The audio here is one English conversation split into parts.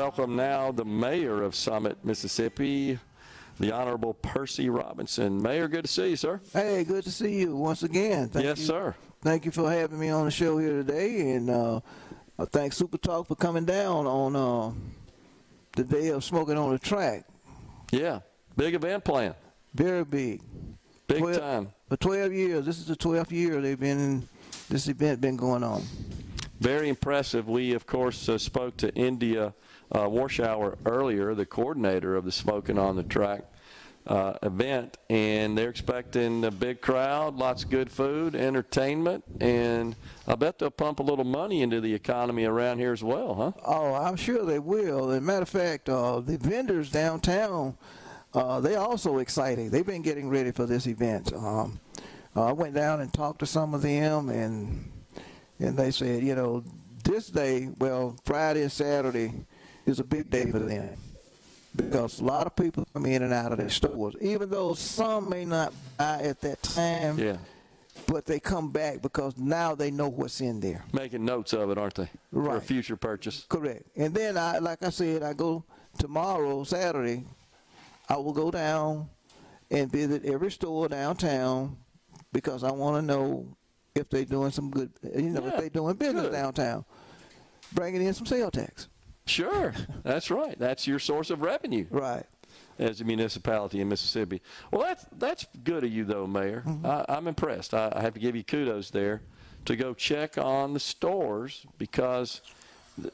Welcome now the mayor of Summit, Mississippi, the Honorable Percy Robinson. Mayor, good to see you, sir. Hey, good to see you once again. Yes, sir. Thank you for having me on the show here today, and I thank SuperTalk for coming down on the day of smoking on the track. Yeah, big event plan. Very big. Big time. For 12 years. This is the 12th year this event been going on. Very impressive. We, of course, spoke to India Warshower earlier, the coordinator of the Smokin' on the Track event, and they're expecting a big crowd, lots of good food, entertainment, and I bet they'll pump a little money into the economy around here as well, huh? Oh, I'm sure they will. As a matter of fact, the vendors downtown, they're also excited. They've been getting ready for this event. I went down and talked to some of them, and they said, you know, this day, well, Friday and Saturday is a big day for them because a lot of people come in and out of their stores, even though some may not buy at that time. Yeah. But they come back because now they know what's in there. Making notes of it, aren't they? Right. For a future purchase. Correct. And then, like I said, I go tomorrow, Saturday, I will go down and visit every store downtown because I want to know if they're doing some good, if they're doing business downtown, bringing in some sales tax. Sure. That's right. That's your source of revenue. Right. As a municipality in Mississippi. Well, that's good of you, though, Mayor. Mm-hmm. I'm impressed. I have to give you kudos there to go check on the stores because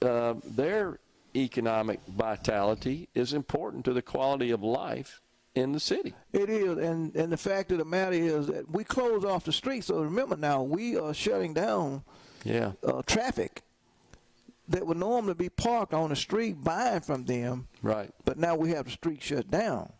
their economic vitality is important to the quality of life in the city. It is, and the fact of the matter is that we close off the street. So remember now, we are shutting down traffic that would normally be parked on the street buying from them. Right. But now we have the street shut down.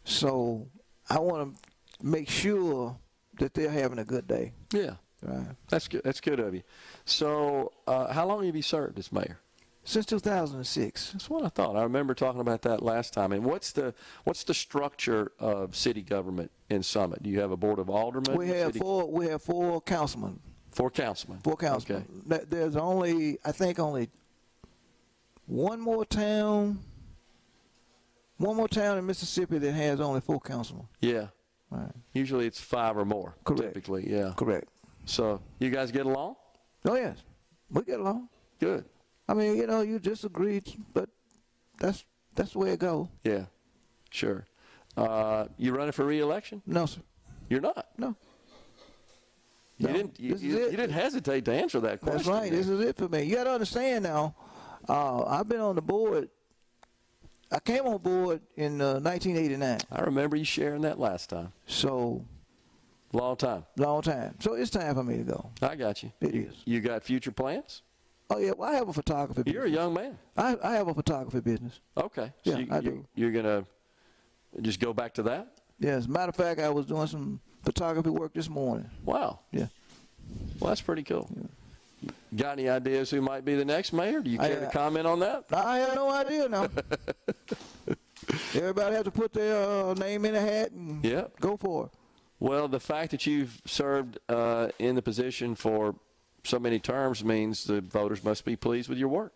So I want to make sure that they're having a good day. Yeah. Right. That's good. That's good of you. So how long have you served as mayor? Since 2006. That's what I thought. I remember talking about that last time. And what's the structure of city government in Summit? Do you have a board of aldermen? We have four councilmen. 4 councilmen. 4 councilmen. Okay. There's I think only one more town in Mississippi that has only 4 councilmen. Yeah. Right. Usually it's 5 or more. Correct. Typically, yeah. Correct. So you guys get along? Oh yes, we get along. Good. I mean, you disagree, but that's the way it goes. Yeah, sure. You running for re-election? No, sir. You're not? No. You didn't hesitate to answer that question. That's right. This is it for me. You got to understand now, I've been on the board. I came on board in 1989. I remember you sharing that last time. So. Long time. Long time. So it's time for me to go. I got you. It is. You got future plans? Oh, yeah. Well, I have a photography business. You're a young man. I have a photography business. Okay. Yeah, so I do. You're going to just go back to that? Yeah. As a matter of fact, I was doing some photography work this morning. Wow. Yeah. Well, that's pretty cool. Yeah. Got any ideas who might be the next mayor? Do you care to comment on that? I have no idea now. Everybody has to put their name in a hat and go for it. Well, the fact that you've served in the position for so many terms means the voters must be pleased with your work.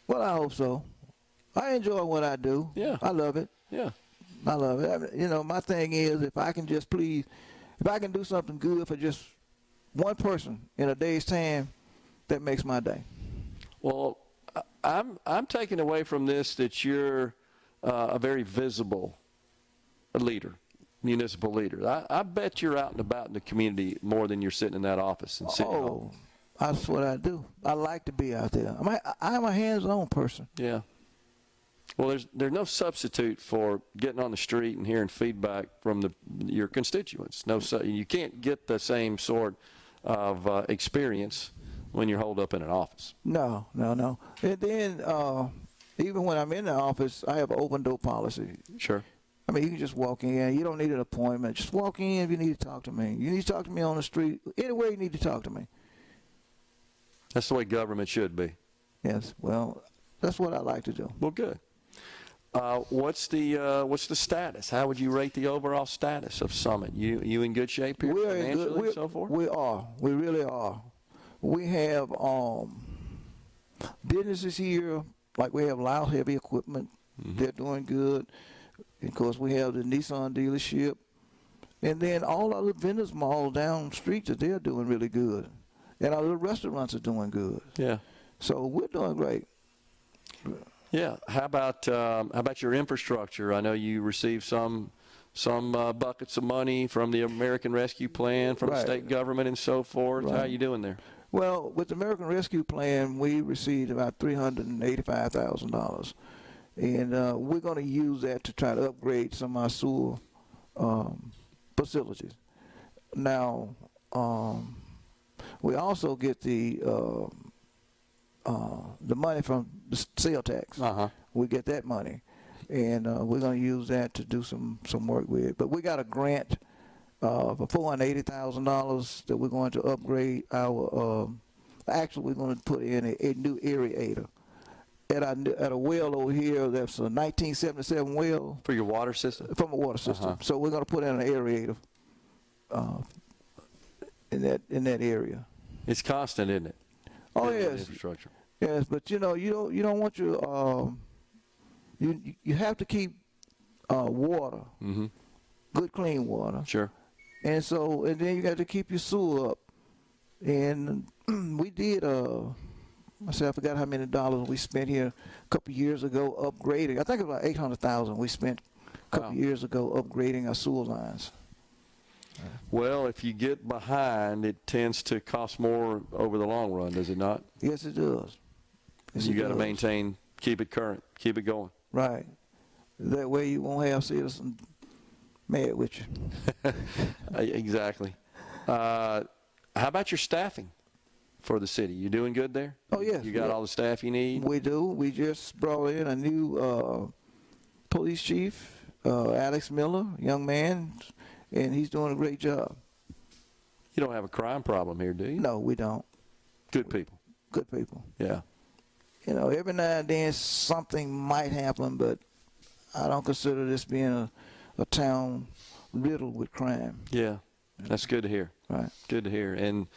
Well, I hope so. I enjoy what I do. Yeah. I love it. Yeah. I love it. My thing is if I can do something good for just one person in a day's time, that makes my day. Well, I'm taking away from this that you're a very visible leader. Municipal leader. I bet you're out and about in the community more than you're sitting in that office in City Hall. That's what I do. I like to be out there. I'm a hands-on person. Yeah. Well, there's no substitute for getting on the street and hearing feedback from your constituents. You can't get the same sort of experience when you're holed up in an office. No. And then even when I'm in the office, I have an open door policy. Sure. I mean, you can just walk in. You don't need an appointment. Just walk in if you need to talk to me. You need to talk to me on the street. Anywhere you need to talk to me. That's the way government should be. Yes. Well, that's what I like to do. Well, good. What's the status? How would you rate the overall status of Summit? You in good shape here financially and so forth? We are. We really are. We have businesses here like we have Loud Heavy Equipment. They're doing good. Of course, we have the Nissan dealership. And then all our little vendors mall down streets, they're doing really good. And our little restaurants are doing good. Yeah. So we're doing great. Yeah. How about your infrastructure? I know you received some buckets of money from the American Rescue Plan, from the state government and so forth. How are you doing there? Well, with the American Rescue Plan, we received about $385,000. And we're going to use that to try to upgrade some of our sewer facilities. Now, we also get the money from the sales tax. We get that money, and we're going to use that to do some work with it. But we got a grant for $480,000 that we're going to upgrade our. Actually, we're going to put in a new aerator at a well over here. That's a 1977 well for your water system. From a water system. So we're going to put in an aerator in that area. It's constant, isn't it? Oh yes. Infrastructure. Yes, but you don't want your you have to keep water, good clean water. Sure. And then you got to keep your sewer up. And we did I forgot how many dollars we spent here a couple of years ago upgrading. I think it was about $800,000 we spent a couple of years ago upgrading our sewer lines. Well, if you get behind, it tends to cost more over the long run, does it not? Yes, it does. Yes, you got to maintain, keep it current, keep it going. Right. That way you won't have citizens mad with you. Exactly. How about your staffing for the city? You doing good there? Oh, yes. You got all the staff you need? We do. We just brought in a new police chief, Alex Miller, young man, and he's doing a great job. You don't have a crime problem here, do you? No, we don't. Good people. Good people. Yeah. Every now and then something might happen, but I don't consider this being a town riddled with crime. Yeah. That's good to hear. Right. Good to hear. And,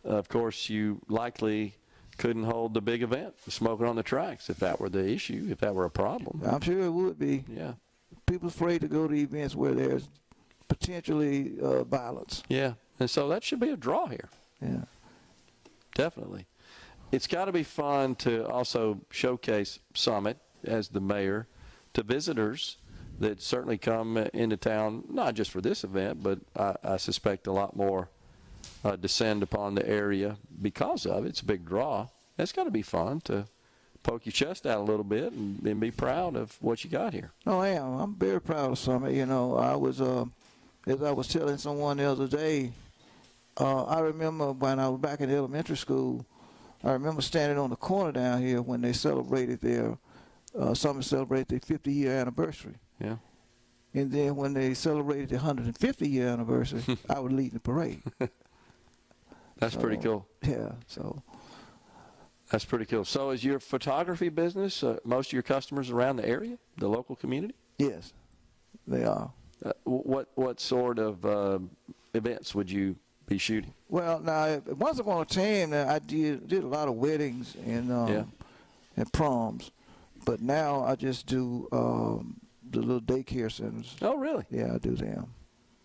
of course, you likely couldn't hold the big event, the Smoking on the Tracks, if that were the issue, if that were a problem. I'm sure it would be. Yeah. People's afraid to go to events where there's potentially violence. Yeah. And so that should be a draw here. Yeah. Definitely. It's got to be fun to also showcase Summit as the mayor to visitors that certainly come into town, not just for this event, but I suspect a lot more descend upon the area because of it. It's a big draw. That's got to be fun to poke your chest out a little bit and be proud of what you got here. Oh, I am. I'm very proud of Summit. I was, as I was telling someone the other day, I remember when I was back in elementary school, I remember standing on the corner down here when they celebrated Summit celebrated their 50-year anniversary. Yeah. And then when they celebrated the 150-year anniversary, I was leading the parade. That's pretty cool. Yeah, so. That's pretty cool. So is your photography business, most of your customers around the area, the local community? Yes, they are. What sort of events would you be shooting? Well, now, once upon a time, I did a lot of weddings and proms. But now I just do the little daycare centers. Oh, really? Yeah, I do them.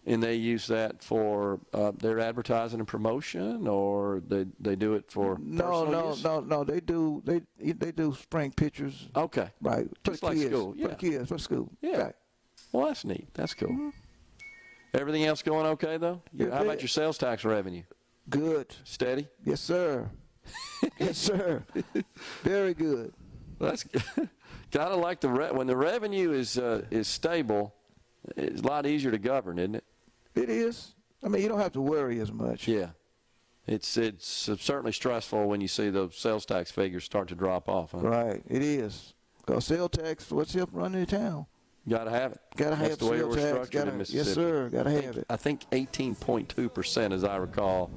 And they use that for their advertising and promotion, or they do it for personal use? No. They do spring pictures. Okay. Right. Just like kids, school. Yeah. For the kids, for school. Yeah. Right. Well, that's neat. That's cool. Everything else going okay, though? How about your sales tax revenue? Good. Steady? Yes, sir. Yes, sir. Very good. Well, that's kind of like when the revenue is stable, it's a lot easier to govern, isn't it? It is. I mean, you don't have to worry as much. Yeah. It's certainly stressful when you see the sales tax figures start to drop off. Huh? Right. It is. Because sales tax, what's help running the town? Got to have it. Got to have That's the way sales we're tax. structured in Mississippi. Yes, sir. Got to have it. I think 18.2%, as I recall,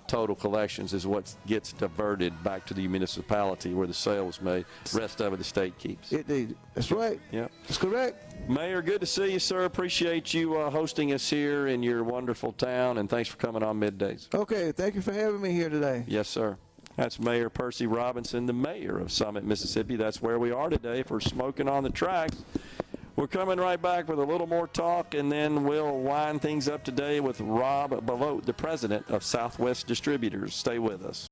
total collections is what gets diverted back to the municipality where the sale was made. The rest of it the state keeps. Indeed. That's right. Yeah. That's correct. Mayor, good to see you, sir. Appreciate you hosting us here in your wonderful town, and thanks for coming on Middays. Okay. Thank you for having me here today. Yes, sir. That's Mayor Percy Robinson, the mayor of Summit, Mississippi. That's where we are today for Smoking on the Tracks. We're coming right back with a little more talk, and then we'll wind things up today with Rob Belote, the president of Southwest Distributors. Stay with us.